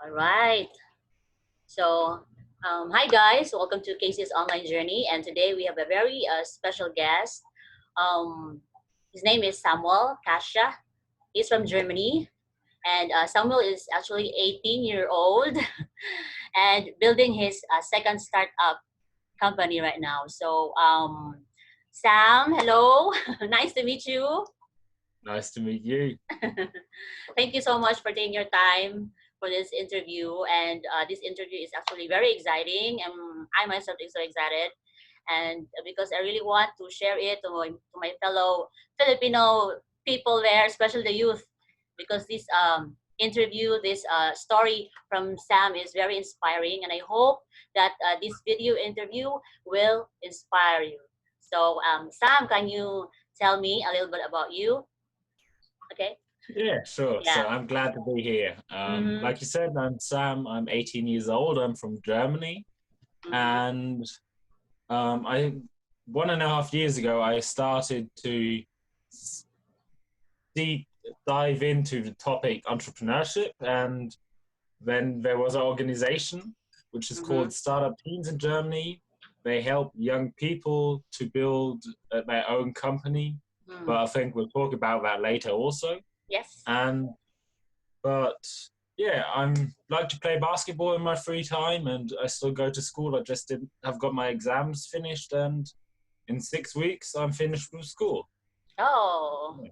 All right. So, hi guys, welcome to Casey's online journey. And today we have a very special guest. Um, his name is Samuel Casha. He's from Germany, and Samuel is actually 18-year-old and building his second startup company right now. So, Sam, hello, nice to meet you. Nice to meet you. Thank you so much for taking your time for this interview. And this interview is actually very exciting. And I myself is so excited. And because I really want to share it to my fellow Filipino people there, especially the youth, because this interview, this story from Sam is very inspiring. And I hope that this video interview will inspire you. So, Sam, can you tell me a little bit about you? Okay. Yeah, sure. Yeah. So I'm glad to be here. Mm-hmm. Like you said, I'm Sam. I'm 18 years old. I'm from Germany. Mm-hmm. And I 1.5 years ago, I started to deep dive into the topic entrepreneurship. And then there was an organization which is Mm-hmm. called StartUp Teens in Germany. They help young people to build their own company. But Mm. I think we'll talk about that later also. Yes. And but yeah, I'm like to play basketball in my free time, and I still go to school. I just didn't have got my exams finished, and in 6 weeks I'm finished with school. Oh,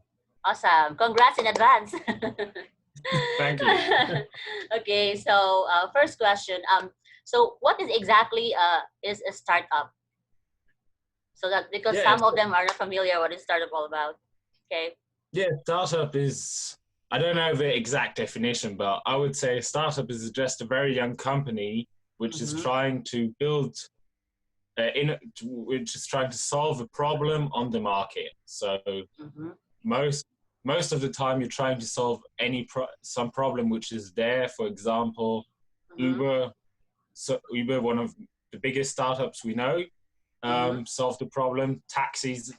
awesome. Congrats in advance. Thank you. Okay, so first question. So what is exactly is a startup? So that because Yeah, some of them are not familiar what is startup all about. Okay. yeah. Startup is, I don't know the exact definition, but I would say a startup is just a very young company which is Mm-hmm. trying to build which is trying to solve a problem on the market. So Mm-hmm. most most of the time you're trying to solve some problem which is there. For example, Mm-hmm. Uber. So Uber, one of the biggest startups we know, Mm-hmm. solved the problem. Taxis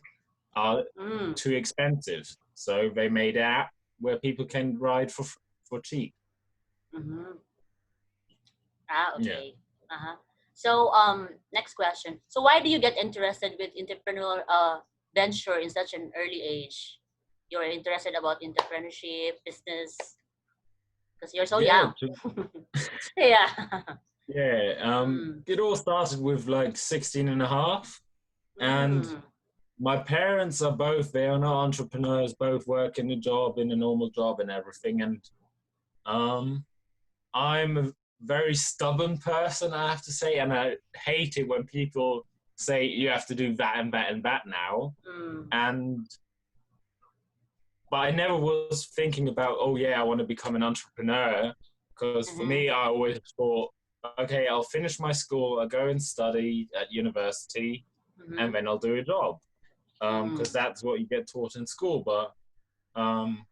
are Mm. too expensive, so they made an app where people can ride for cheap. Mm-hmm. Ah, Yeah. okay. Uh-huh. So, next question. So, why do you get interested with entrepreneurial venture in such an early age? You're interested about entrepreneurship, business, because you're so Yeah, young. Yeah. yeah. Mm. It all started with like 16 and a half, and Mm. my parents are both, they are not entrepreneurs, both work in a job, in a normal job and everything. And um, I'm a very stubborn person, I have to say, and I hate it when people say you have to do that and that and that now. Mm. And but I never was thinking about, oh yeah, I want to become an entrepreneur. Because for Mm-hmm. me, I always thought, okay, I'll finish my school, I'll go and study at university, Mm-hmm. and then I'll do a job. Mm. Because that's what you get taught in school. But um,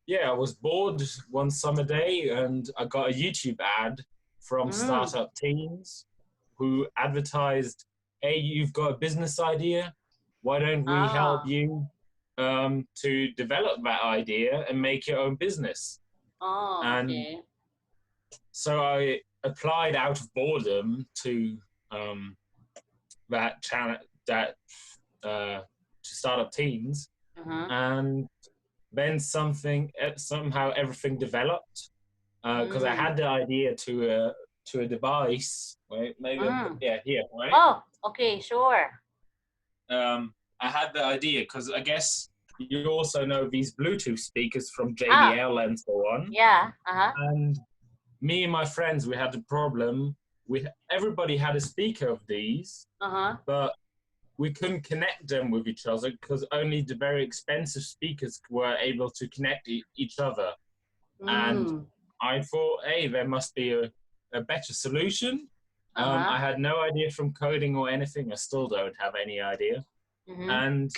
yeah, I was bored one summer day and I got a YouTube ad from Mm. Startup Teens who advertised, hey, you've got a business idea. Why don't we help Ah. you to develop that idea and make your own business? Oh, And okay. so I applied out of boredom to um, that channel, that to Startup Teens, Uh-huh. and then somehow everything developed because I Mm. had the idea to a device. Wait, maybe Mm. yeah, here, right? Oh, okay, sure. I had the idea because I guess you also know these Bluetooth speakers from Ah, JBL and so on. yeah. Uh-huh. And me and my friends, we had a problem. Everybody had a speaker of these, Uh-huh. but we couldn't connect them with each other because only the very expensive speakers were able to connect each other. And Mm. I thought, hey, there must be a better solution. Uh-huh. I had no idea from coding or anything. I still don't have any idea. Mm-hmm. And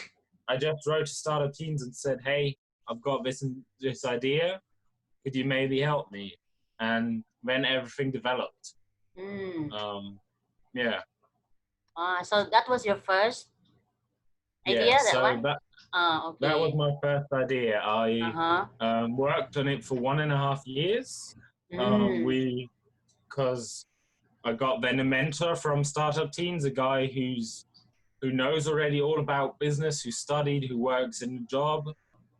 I just wrote to Startup Teens and said, hey, I've got this idea. Could you maybe help me? And then everything developed. Mm. Um, yeah, So that was your first yeah. idea, that So one? that was Okay. my first idea. I Uh-huh. worked on it for 1.5 years. Mm. We because I got then a mentor from Startup Teams, a guy who knows already all about business, who studied, who works in a job,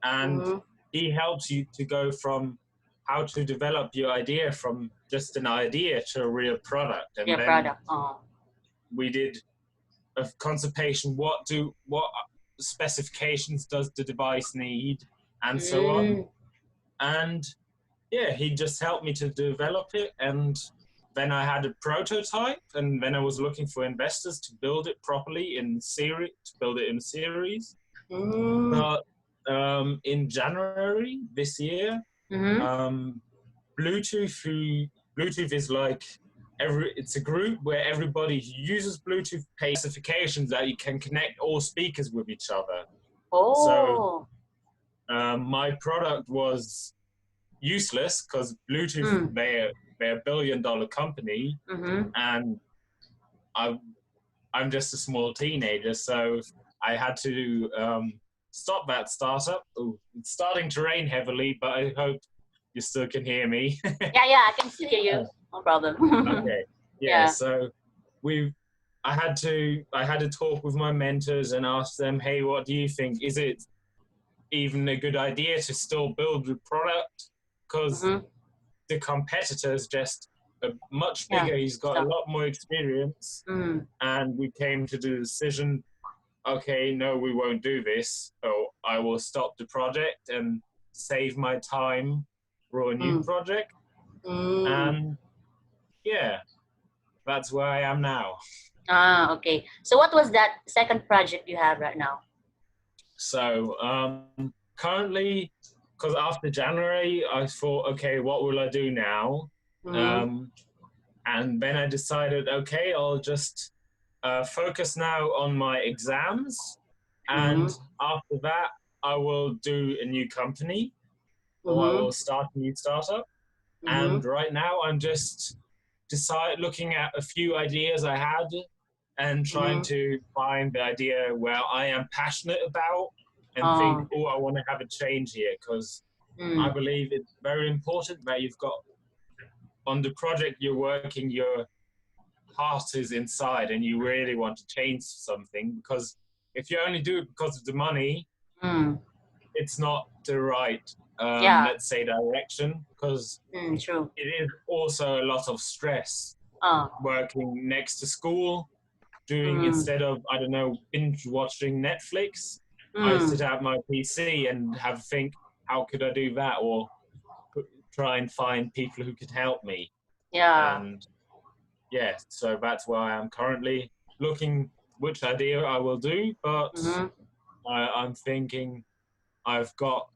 and Mm-hmm. he helps you to go from how to develop your idea from just an idea to a real product. And Your then product. Oh. we did a consultation. What specifications does the device need, and so on. Mm. And yeah, he just helped me to develop it. And then I had a prototype, and then I was looking for investors to build it properly in series, to build it in series. Mm. But in January this year, Mm-hmm. um, Bluetooth is like it's a group where everybody who uses Bluetooth pays specifications that you can connect all speakers with each other. So Oh. my product was useless because Bluetooth, Mm. they're $1 billion company, Mm-hmm. and I I'm just a small teenager, so I had to stop that startup. Ooh, it's starting to rain heavily, but I hope you still can hear me. Yeah, yeah, I can still hear you. No problem. Okay, yeah. Yeah. So we, I had to talk with my mentors and ask them, hey, what do you think? Is it even a good idea to still build the product? Because Mm-hmm. the competitor's just much Yeah. bigger. He's got a Stop. lot more experience, Mm. and we came to the decision, okay, no, we won't do this. So I will stop the project and save my time for a new Mm. project. Mm. And yeah, that's where I am now. Ah, okay. So what was that second project you have right now? So currently, because after January, I thought, okay, what will I do now? Mm-hmm. Um, and then I decided, okay, I'll just focus now on my exams. And Mm-hmm. after that, I will do a new company, or I Mm-hmm. will start a new startup. Mm-hmm. And right now, I'm just looking at a few ideas I had and trying Mm-hmm. to find the idea where I am passionate about and think, Oh. oh, I want to have a change here, because I Mm. believe it's very important that you've got on the project you're working, your heart is inside and you really want to change something. Because if you only do it because of the money, Mm. it's not the right, Yeah. let's say, direction, because Mm, true. it is also a lot of stress Oh. working next to school, doing Mm. instead of, I don't know, binge watching Netflix, I sit Mm. at my PC and have think, how could I do that? Or try and find people who could help me. Yeah. And yeah, so that's where I am currently looking which idea I will do, but Mm-hmm. I'm thinking I've got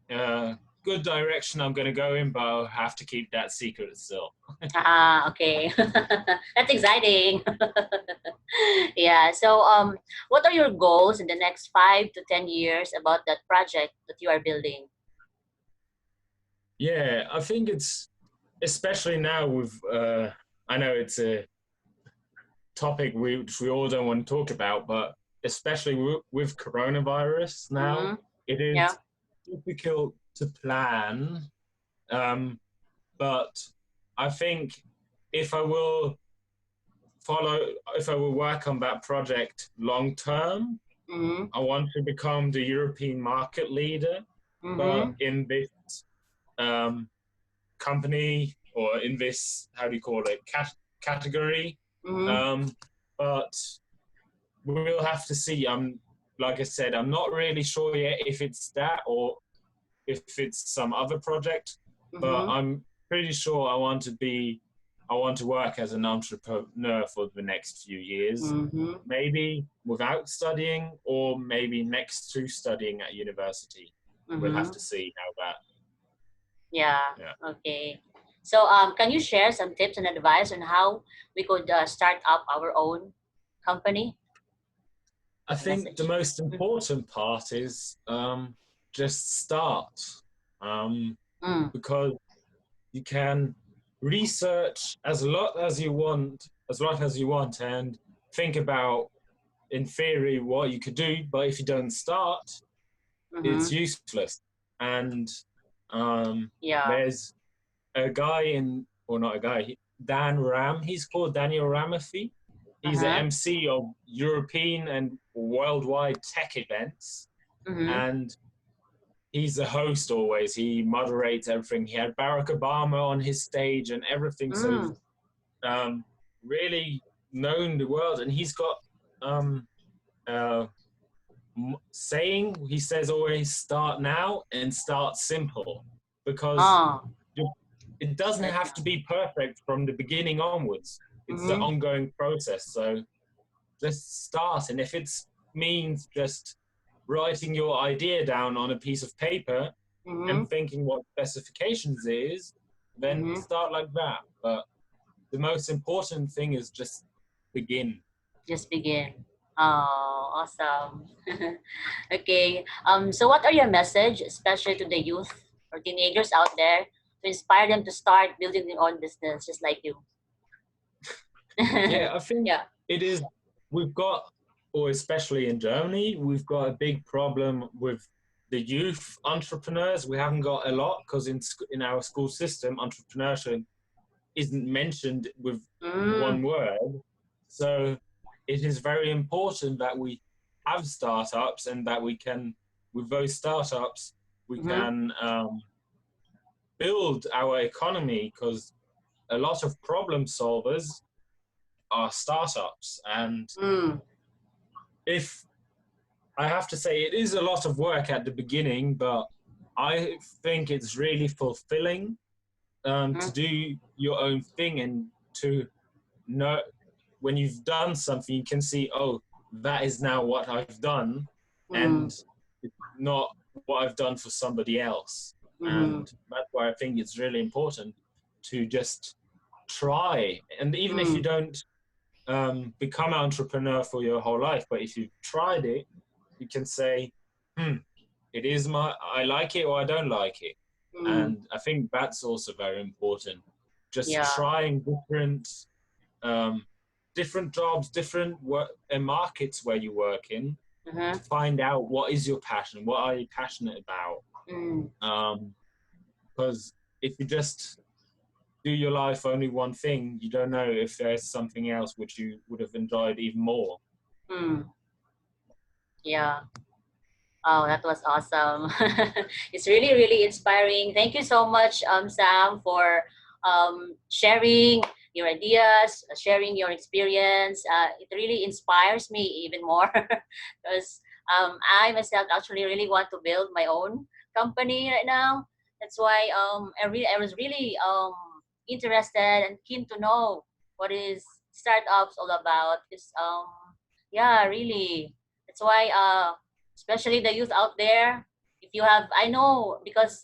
a good direction I'm going to go in, but I'll have to keep that secret still. Ah, okay. That's exciting. Yeah. So, what are your goals in the next 5 to 10 years about that project that you are building? Yeah, I think it's especially now with, I know it's a topic which we all don't want to talk about, but especially with coronavirus now, Mm-hmm. it Yeah. is difficult to plan. Um, but I think if I will follow, if I will work on that project long term, Mm-hmm. I want to become the European market leader, but Mm-hmm. in this um, company or in this, how do you call it, category. Mm-hmm. Um, but we'll have to see. Like I said, I'm not really sure yet if it's that or if it's some other project, but Mm-hmm. I'm pretty sure I want to work as an entrepreneur for the next few years, Mm-hmm. maybe without studying or maybe next to studying at university. We'll have Mm-hmm. to see how that, Yeah. yeah. Okay. So, can you share some tips and advice on how we could start up our own company? I think the Message. most important part is just start, um, Mm. because you can research as lot as you want, and think about, in theory, what you could do. But if you don't start, Mm-hmm. it's useless. And um, Yeah. there's a guy or not a guy, Dan Ram. He's called Daniel Ramafi. He's an Uh-huh. MC of European and worldwide tech events, Mm-hmm. and he's the host always. He moderates everything. He had Barack Obama on his stage and everything. So Mm. really known the world, and he's got uh, saying. He says always start now and start simple, because Oh, it doesn't that's have to be perfect from the beginning onwards. It's the mm-hmm. ongoing process. So just start, and if it means just writing your idea down on a piece of paper Mm-hmm. and thinking what specifications it is, then Mm-hmm. start like that. But the most important thing is just begin. Just begin. Oh, awesome. Okay. So what are your message, especially to the youth or teenagers out there, to inspire them to start building their own business just like you? Yeah, I think Yeah. it is. We've got, or especially in Germany, we've got a big problem with the youth entrepreneurs. We haven't got a lot because in our school system, entrepreneurship isn't mentioned with Mm, one word. So it is very important that we have startups, and that we can, with those startups, we mm-hmm. can build our economy, because a lot of problem solvers are startups. And Mm, if I have to say, it is a lot of work at the beginning, but I think it's really fulfilling to mm, do your own thing, and to know when you've done something, you can see, oh, that is now what I've done, mm, and it's not what I've done for somebody else. mm, And that's why I think it's really important to just try. And even if you mm, don't become an entrepreneur for your whole life, but if you've tried it, you can say, it is I like it or I don't like it. mm. And I think that's also very important. Just Yeah. trying um, different jobs, different work and markets where you work in, Mm-hmm. to find out what is your passion, what are you passionate about. Mm, Because if you just do your life only one thing, you don't know if there's something else which you would have enjoyed even more. mm. Yeah. Oh, that was awesome. It's really, really inspiring. Thank you so much, Sam, for sharing your ideas, sharing your experience. It really inspires me even more because I myself actually really want to build my own company right now. That's why I was really interested and keen to know what is startups all about. Because yeah, really, that's why especially the youth out there, if you have, I know, because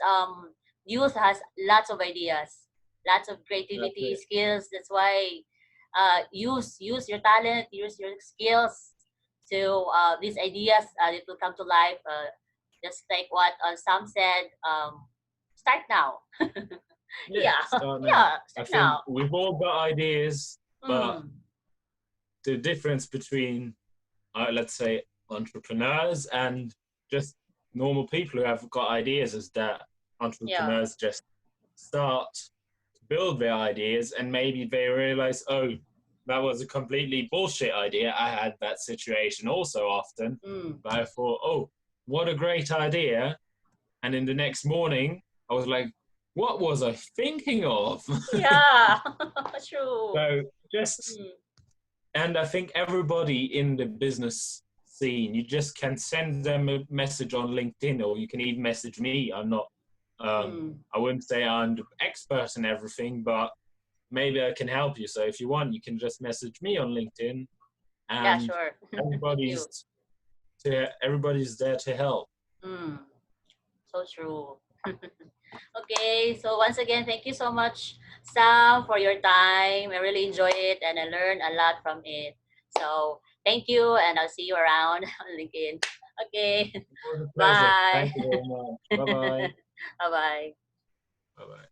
youth has lots of ideas, lots of That's creativity it. skills. That's why use your talent, use your skills to these ideas, it will come to life, just like what Sam said, start now. Yeah, Yeah. start now. Yeah, I start think now. we've all got ideas, but Mm, the difference between, let's say, entrepreneurs and just normal people who have got ideas is that yeah. entrepreneurs just start to build their ideas, and maybe they realize, oh, that was a completely bullshit idea. I had that situation also often, Mm. but I thought, oh, what a great idea. And in the next morning, I was like, what was I thinking of? Yeah. True. So just, Mm, and I think everybody in the business scene, you just can send them a message on LinkedIn, or you can even message me. I'm not, mm. I wouldn't say I'm the expert in everything, but maybe I can help you. So if you want, you can just message me on LinkedIn, Yeah, and sure. Thank you. everybody's everybody's there to help. Mm, so true. Okay, so once again, thank you so much, Sam, for your time. I really enjoy it and I learned a lot from it. So thank you, and I'll see you around on LinkedIn. Okay, It was a pleasure. bye. Thank you very much. Bye bye. Bye bye. Bye bye.